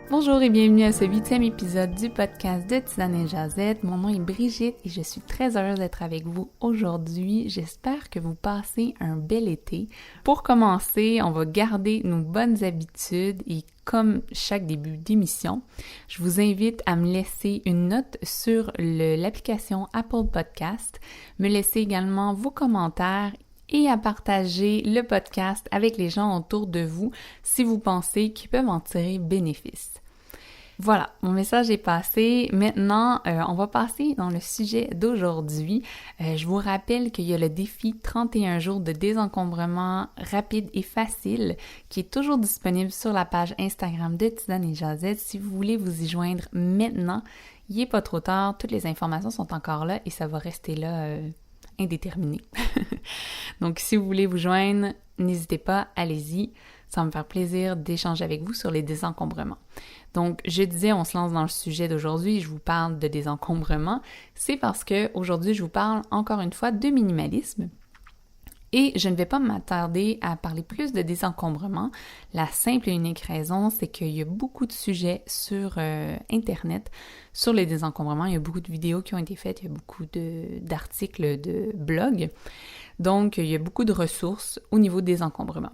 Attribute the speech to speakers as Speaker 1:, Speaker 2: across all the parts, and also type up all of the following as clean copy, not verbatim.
Speaker 1: Bonjour et bienvenue à ce 8e épisode du podcast de Tisane et Jazette. Mon nom est Brigitte et je suis très heureuse d'être avec vous aujourd'hui. J'espère que vous passez un bel été. Pour commencer, on va garder nos bonnes habitudes et comme chaque début d'émission, je vous invite à me laisser une note sur l'application Apple Podcast, me laisser également vos commentaires et à partager le podcast avec les gens autour de vous si vous pensez qu'ils peuvent en tirer bénéfice. Voilà, mon message est passé. Maintenant, on va passer dans le sujet d'aujourd'hui. Je vous rappelle qu'il y a le défi 31 jours de désencombrement rapide et facile qui est toujours disponible sur la page Instagram de Tisane et Jazette. Si vous voulez vous y joindre maintenant, il n'est pas trop tard. Toutes les informations sont encore là et ça va rester là indéterminé. Donc, si vous voulez vous joindre, n'hésitez pas, allez-y. Ça va me faire plaisir d'échanger avec vous sur les désencombrements. Donc, je disais, on se lance dans le sujet d'aujourd'hui, je vous parle de désencombrement. C'est parce que aujourd'hui, je vous parle encore une fois de minimalisme. Et je ne vais pas m'attarder à parler plus de désencombrement. La simple et unique raison, c'est qu'il y a beaucoup de sujets sur Internet sur les désencombrements. Il y a beaucoup de vidéos qui ont été faites, il y a beaucoup d'articles de blog. Donc, il y a beaucoup de ressources au niveau des désencombrements.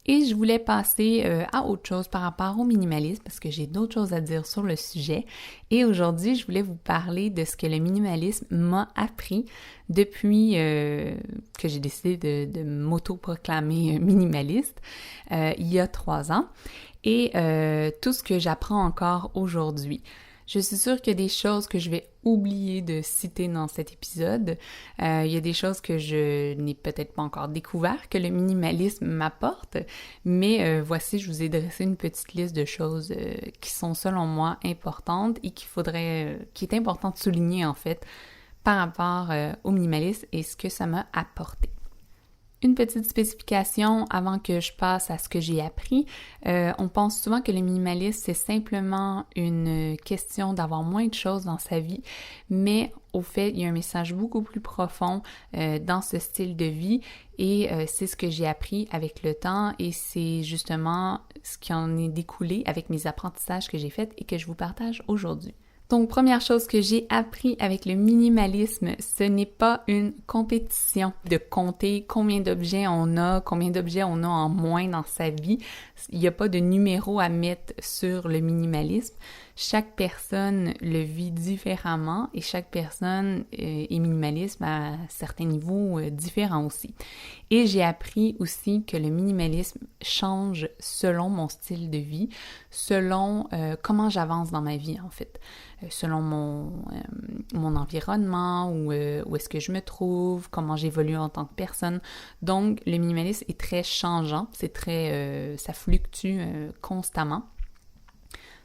Speaker 1: Et je voulais passer à autre chose par rapport au minimalisme parce que j'ai d'autres choses à dire sur le sujet. Et aujourd'hui, je voulais vous parler de ce que le minimalisme m'a appris depuis que j'ai décidé de m'auto-proclamer minimaliste il y a 3 ans et tout ce que j'apprends encore aujourd'hui. Je suis sûre qu'il y a des choses que je vais oublier de citer dans cet épisode. Il y a des choses que je n'ai peut-être pas encore découvert, que le minimalisme m'apporte, mais voici, je vous ai dressé une petite liste de choses qui sont selon moi importantes et qui est important de souligner en fait par rapport au minimalisme et ce que ça m'a apporté. Une petite spécification avant que je passe à ce que j'ai appris. On pense souvent que le minimalisme, c'est simplement une question d'avoir moins de choses dans sa vie, mais au fait, il y a un message beaucoup plus profond dans ce style de vie et c'est ce que j'ai appris avec le temps et c'est justement ce qui en est découlé avec mes apprentissages que j'ai faits et que je vous partage aujourd'hui. Donc, première chose que j'ai appris avec le minimalisme, ce n'est pas une compétition de compter combien d'objets on a en moins dans sa vie. Il n'y a pas de numéro à mettre sur le minimalisme. Chaque personne le vit différemment et chaque personne est minimaliste à certains niveaux différents aussi. Et j'ai appris aussi que le minimalisme change selon mon style de vie, selon comment j'avance dans ma vie en fait. Selon mon environnement, où est-ce que je me trouve, comment j'évolue en tant que personne. Donc, le minimalisme est très changeant, ça fluctue constamment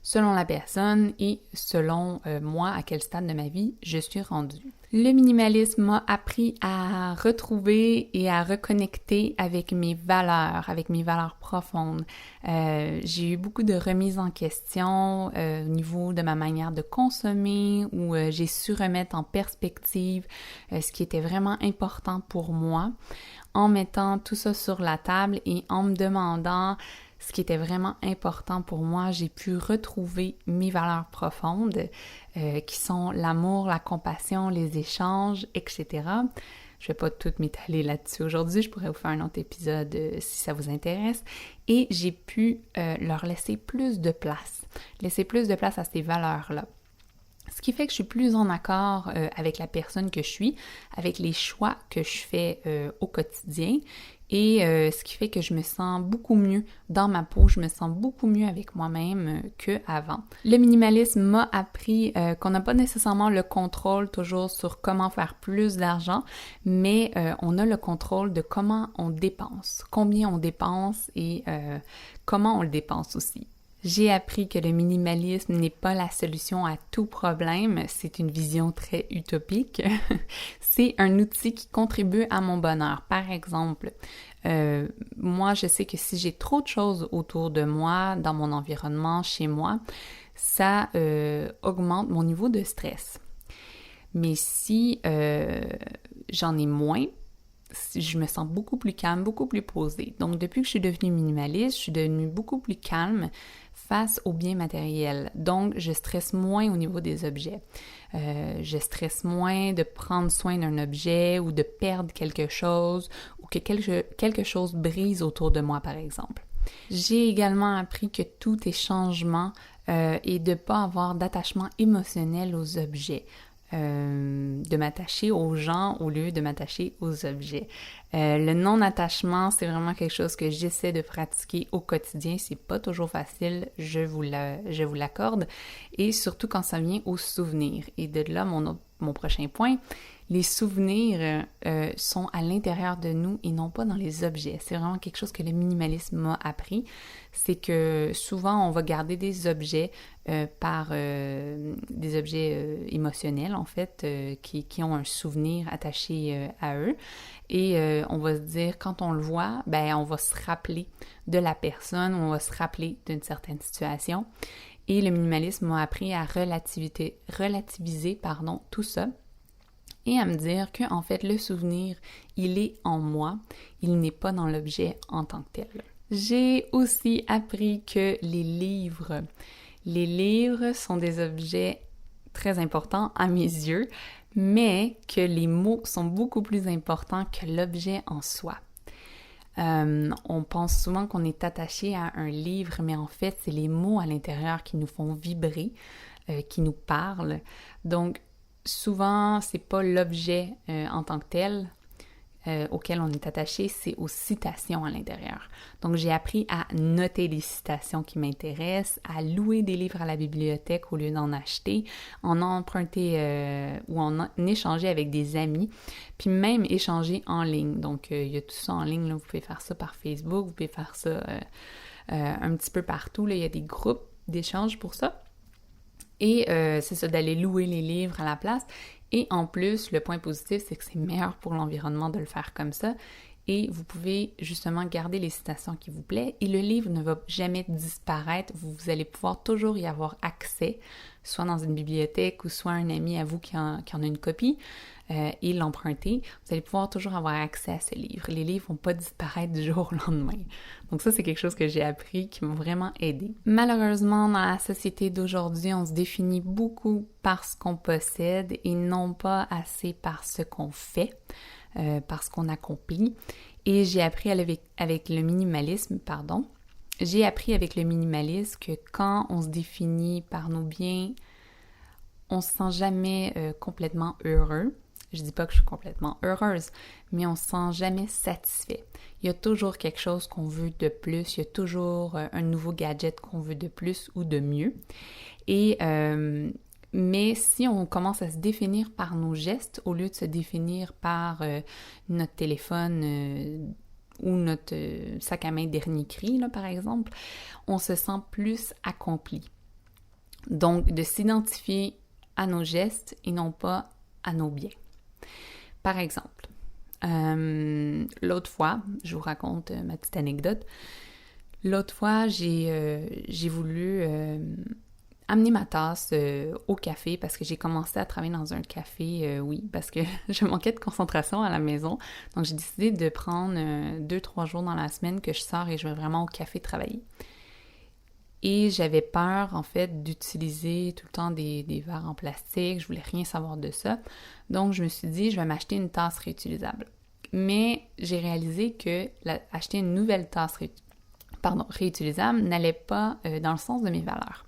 Speaker 1: selon la personne et selon moi, à quel stade de ma vie je suis rendue. Le minimalisme m'a appris à retrouver et à reconnecter avec mes valeurs profondes. J'ai eu beaucoup de remises en question au niveau de ma manière de consommer, où j'ai su remettre en perspective ce qui était vraiment important pour moi, en mettant tout ça sur la table et en me demandant ce qui était vraiment important pour moi, j'ai pu retrouver mes valeurs profondes qui sont l'amour, la compassion, les échanges, etc. Je vais pas tout m'étaler là-dessus aujourd'hui, je pourrais vous faire un autre épisode si ça vous intéresse. Et j'ai pu leur laisser plus de place à ces valeurs-là. Ce qui fait que je suis plus en accord avec la personne que je suis, avec les choix que je fais au quotidien et ce qui fait que je me sens beaucoup mieux dans ma peau, je me sens beaucoup mieux avec moi-même qu'avant. Le minimalisme m'a appris qu'on n'a pas nécessairement le contrôle toujours sur comment faire plus d'argent, mais on a le contrôle de comment on dépense, combien on dépense et comment on le dépense aussi. J'ai appris que le minimalisme n'est pas la solution à tout problème, c'est une vision très utopique. C'est un outil qui contribue à mon bonheur. Par exemple, moi, je sais que si j'ai trop de choses autour de moi, dans mon environnement, chez moi, ça augmente mon niveau de stress. Mais si j'en ai moins, je me sens beaucoup plus calme, beaucoup plus posée. Donc, depuis que je suis devenue minimaliste, je suis devenue beaucoup plus calme face aux biens matériels. Donc, je stresse moins au niveau des objets. Je stresse moins de prendre soin d'un objet ou de perdre quelque chose ou que quelque chose brise autour de moi, par exemple. J'ai également appris que tout est changement et de ne pas avoir d'attachement émotionnel aux objets. De m'attacher aux gens au lieu de m'attacher aux objets. Le non-attachement, c'est vraiment quelque chose que j'essaie de pratiquer au quotidien. C'est pas toujours facile, je vous l'accorde. Et surtout quand ça vient aux souvenirs. Et de là, mon prochain point, les souvenirs sont à l'intérieur de nous et non pas dans les objets. C'est vraiment quelque chose que le minimalisme m'a appris. C'est que souvent, on va garder des objets des objets émotionnels, en fait, qui ont un souvenir attaché à eux. Et on va se dire, quand on le voit, on va se rappeler de la personne, on va se rappeler d'une certaine situation. Et le minimalisme m'a appris à relativiser tout ça. Et à me dire que, en fait, le souvenir, il est en moi, il n'est pas dans l'objet en tant que tel. J'ai aussi appris que les livres sont des objets très importants à mes yeux, mais que les mots sont beaucoup plus importants que l'objet en soi. On pense souvent qu'on est attaché à un livre, mais en fait, c'est les mots à l'intérieur qui nous font vibrer, qui nous parlent. Donc, souvent, c'est pas l'objet en tant que tel auquel on est attaché, c'est aux citations à l'intérieur. Donc, j'ai appris à noter des citations qui m'intéressent, à louer des livres à la bibliothèque au lieu d'en acheter, en emprunter ou en échanger avec des amis, puis même échanger en ligne. Donc, il y a tout ça en ligne, là. Vous pouvez faire ça par Facebook, vous pouvez faire ça un petit peu partout. Là. Il y a des groupes d'échange pour ça. Et c'est ça, d'aller louer les livres à la place. Et en plus, le point positif, c'est que c'est meilleur pour l'environnement de le faire comme ça. Et vous pouvez justement garder les citations qui vous plaisent. Et le livre ne va jamais disparaître. Vous allez pouvoir toujours y avoir accès, soit dans une bibliothèque ou soit un ami à vous qui en a une copie et l'emprunter. Vous allez pouvoir toujours avoir accès à ce livre. Les livres ne vont pas disparaître du jour au lendemain. Donc ça, c'est quelque chose que j'ai appris qui m'a vraiment aidée. Malheureusement, dans la société d'aujourd'hui, on se définit beaucoup par ce qu'on possède et non pas assez par ce qu'on fait. Parce qu'on accomplit. Et j'ai appris avec le minimalisme, j'ai appris avec le minimalisme que quand on se définit par nos biens, on se sent jamais complètement heureux. Je dis pas que je suis complètement heureuse, mais on se sent jamais satisfait. Il y a toujours quelque chose qu'on veut de plus, il y a toujours un nouveau gadget qu'on veut de plus ou de mieux. Et mais si on commence à se définir par nos gestes au lieu de se définir par notre téléphone ou notre sac à main dernier cri, là, par exemple, on se sent plus accompli. Donc, de s'identifier à nos gestes et non pas à nos biens. Par exemple, l'autre fois, je vous raconte ma petite anecdote. L'autre fois, j'ai voulu amener ma tasse au café parce que j'ai commencé à travailler dans un café, parce que je manquais de concentration à la maison. Donc, j'ai décidé de prendre 2-3 jours dans la semaine que je sors et je vais vraiment au café travailler. Et j'avais peur, en fait, d'utiliser tout le temps des verres en plastique. Je voulais rien savoir de ça. Donc, je me suis dit, je vais m'acheter une tasse réutilisable. Mais j'ai réalisé que acheter une nouvelle tasse réutilisable n'allait pas dans le sens de mes valeurs.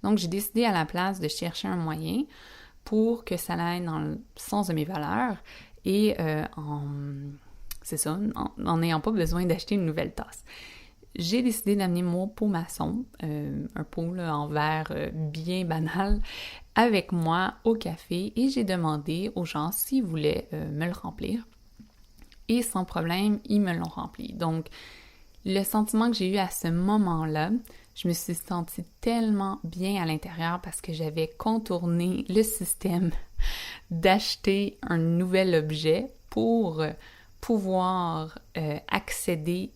Speaker 1: Donc, j'ai décidé à la place de chercher un moyen pour que ça aille dans le sens de mes valeurs et en n'ayant pas besoin d'acheter une nouvelle tasse. J'ai décidé d'amener mon pot maçon, un pot là, en verre bien banal, avec moi au café et j'ai demandé aux gens s'ils voulaient me le remplir. Et sans problème, ils me l'ont rempli. Donc, le sentiment que j'ai eu à ce moment-là, je me suis sentie tellement bien à l'intérieur parce que j'avais contourné le système d'acheter un nouvel objet pour pouvoir accéder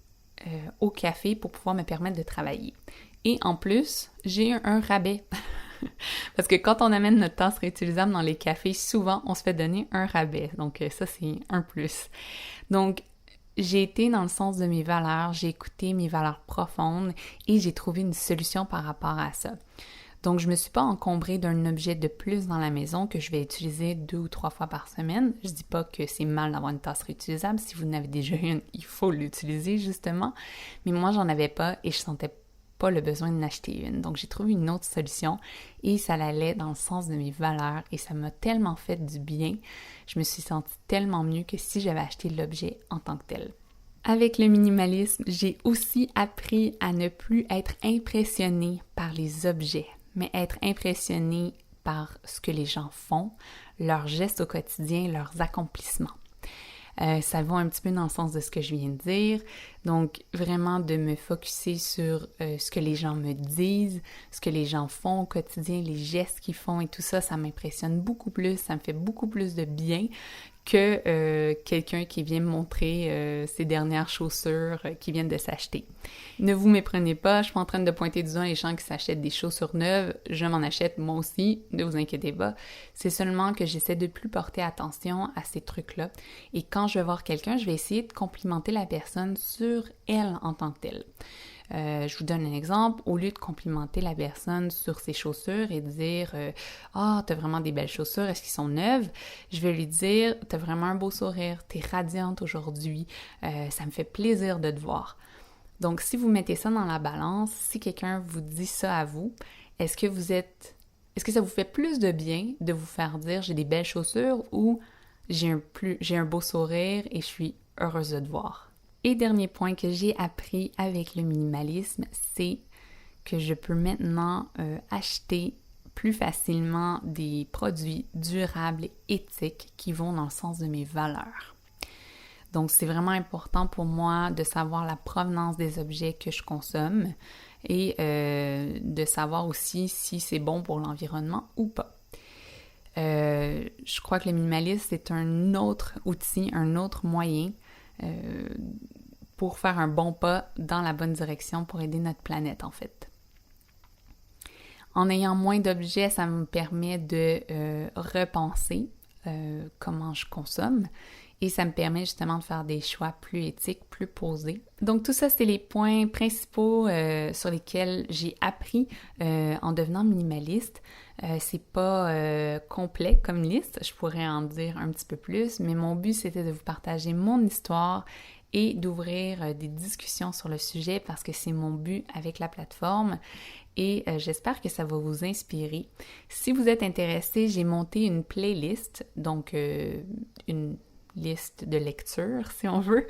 Speaker 1: au café pour pouvoir me permettre de travailler. Et en plus, j'ai eu un rabais. Parce que quand on amène notre tasse réutilisable dans les cafés, souvent, on se fait donner un rabais. Donc ça, c'est un plus. Donc, j'ai été dans le sens de mes valeurs, j'ai écouté mes valeurs profondes et j'ai trouvé une solution par rapport à ça. Donc, je me suis pas encombrée d'un objet de plus dans la maison que je vais utiliser 2 ou 3 fois par semaine. Je dis pas que c'est mal d'avoir une tasse réutilisable. Si vous en avez déjà une, il faut l'utiliser justement. Mais moi, j'en avais pas et je sentais pas le besoin d'en acheter une. Donc, j'ai trouvé une autre solution et ça allait dans le sens de mes valeurs et ça m'a tellement fait du bien. Je me suis sentie tellement mieux que si j'avais acheté l'objet en tant que tel. Avec le minimalisme, j'ai aussi appris à ne plus être impressionnée par les objets, mais être impressionnée par ce que les gens font, leurs gestes au quotidien, leurs accomplissements. Ça va un petit peu dans le sens de ce que je viens de dire. Donc, vraiment de me focusser sur ce que les gens me disent, ce que les gens font au quotidien, les gestes qu'ils font et tout ça, ça m'impressionne beaucoup plus, ça me fait beaucoup plus de bien que quelqu'un qui vient me montrer ses dernières chaussures qui viennent de s'acheter. Ne vous méprenez pas, je suis pas en train de pointer du doigt les gens qui s'achètent des chaussures neuves, je m'en achète moi aussi, ne vous inquiétez pas. C'est seulement que j'essaie de plus porter attention à ces trucs-là. Et quand je vais voir quelqu'un, je vais essayer de complimenter la personne sur elle en tant que telle. Je vous donne un exemple. Au lieu de complimenter la personne sur ses chaussures et de dire « Ah, t'as vraiment des belles chaussures, est-ce qu'ils sont neuves? » Je vais lui dire « T'as vraiment un beau sourire, t'es radiante aujourd'hui, ça me fait plaisir de te voir. » Donc, si vous mettez ça dans la balance, si quelqu'un vous dit ça à vous, est-ce que ça vous fait plus de bien de vous faire dire « J'ai des belles chaussures » ou « J'ai un beau sourire et je suis heureuse de te voir ». Et dernier point que j'ai appris avec le minimalisme, c'est que je peux maintenant acheter plus facilement des produits durables et éthiques qui vont dans le sens de mes valeurs. Donc, c'est vraiment important pour moi de savoir la provenance des objets que je consomme et de savoir aussi si c'est bon pour l'environnement ou pas. Je crois que le minimalisme, c'est un autre outil, un autre moyen pour faire un bon pas dans la bonne direction pour aider notre planète, en fait. En ayant moins d'objets, ça me permet de repenser comment je consomme et ça me permet justement de faire des choix plus éthiques, plus posés. Donc tout ça, c'est les points principaux sur lesquels j'ai appris en devenant minimaliste. C'est pas complet comme liste, je pourrais en dire un petit peu plus, mais mon but c'était de vous partager mon histoire et d'ouvrir des discussions sur le sujet parce que c'est mon but avec la plateforme et j'espère que ça va vous inspirer. Si vous êtes intéressé, j'ai monté une playlist, donc une liste de lecture, si on veut,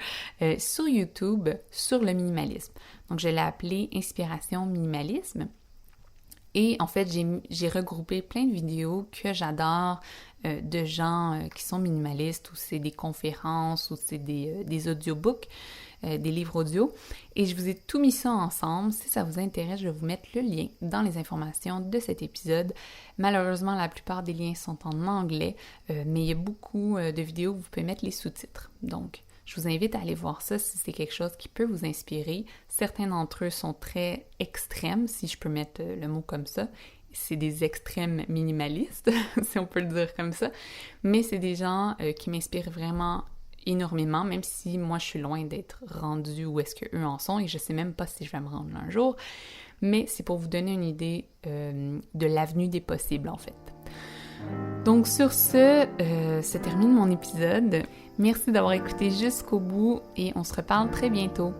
Speaker 1: sur YouTube, sur le minimalisme. Donc, je l'ai appelée « Inspiration minimalisme ». Et en fait, j'ai regroupé plein de vidéos que j'adore de gens qui sont minimalistes, ou c'est des conférences, ou c'est des audiobooks, des livres audio. Et je vous ai tout mis ça ensemble. Si ça vous intéresse, je vais vous mettre le lien dans les informations de cet épisode. Malheureusement, la plupart des liens sont en anglais, mais il y a beaucoup de vidéos où vous pouvez mettre les sous-titres. Donc, je vous invite à aller voir ça si c'est quelque chose qui peut vous inspirer. Certains d'entre eux sont très extrêmes, si je peux mettre le mot comme ça. C'est des extrêmes minimalistes, si on peut le dire comme ça. Mais c'est des gens qui m'inspirent vraiment énormément, même si moi je suis loin d'être rendue où est-ce qu'eux en sont et je sais même pas si je vais me rendre un jour. Mais c'est pour vous donner une idée de l'avenue des possibles en fait. Donc sur ce, se termine mon épisode. Merci d'avoir écouté jusqu'au bout et on se reparle très bientôt.